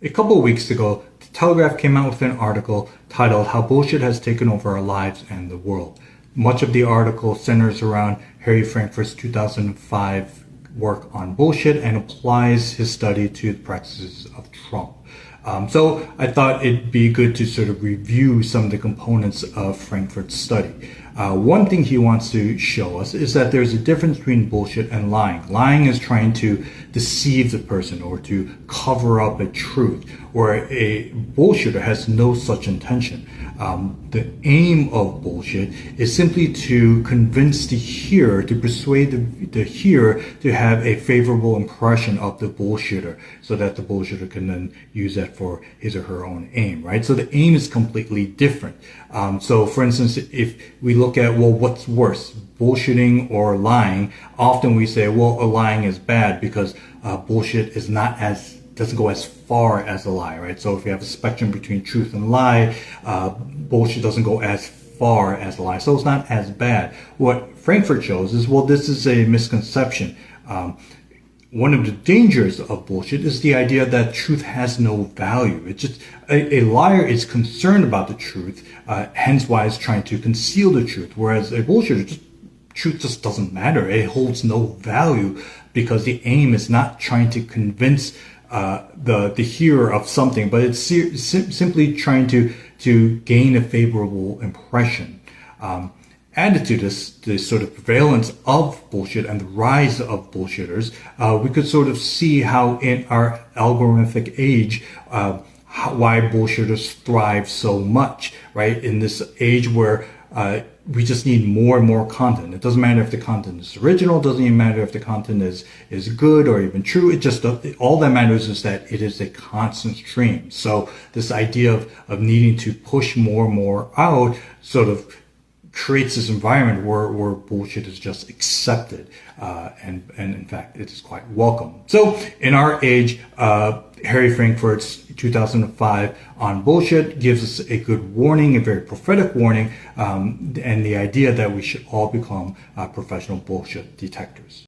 A couple of weeks ago, the Telegraph came out with an article titled "How Bullshit Has Taken Over Our Lives and the World." Much of the article centers around Harry Frankfurt's 2005 work on bullshit and applies his study to the practices of Trump. So I thought it'd be good to sort of review some of the components of Frankfurt's study. One thing he wants to show us is that there's a difference between bullshit and lying. Lying is trying to deceive the person or to cover up a truth, where a bullshitter has no such intention. The aim of bullshit is simply to convince the hearer, to persuade the hearer to have a favorable impression of the bullshitter, so that the bullshitter can then use that for his or her own aim, right? So the aim is completely different. So for instance, if we look at, well, what's worse, bullshitting or lying, often we say, well, a lying is bad because bullshit is doesn't go as far as a lie, right? So if you have a spectrum between truth and lie, bullshit doesn't go as far as a lie, so it's not as bad. What Frankfurt shows is, well, this is a misconception. One of the dangers of bullshit is the idea that truth has no value. It's just a liar is concerned about the truth, hence why it's trying to conceal the truth, whereas a bullshitter, truth just doesn't matter. It holds no value because the aim is not trying to convince the hearer of something, but it's simply trying to gain a favorable impression. Added to this sort of prevalence of bullshit and the rise of bullshitters, we could sort of see how in our algorithmic age, why bullshitters thrive so much, right? In this age where we just need more and more content. It doesn't matter if the content is original, it doesn't even matter if the content is good or even true. It just, all that matters is that it is a constant stream. So this idea of needing to push more and more out sort of creates this environment where bullshit is just accepted, and in fact it is quite welcome. So in our age, Harry Frankfurt's 2005 on bullshit gives us a good warning, a very prophetic warning, and the idea that we should all become professional bullshit detectors.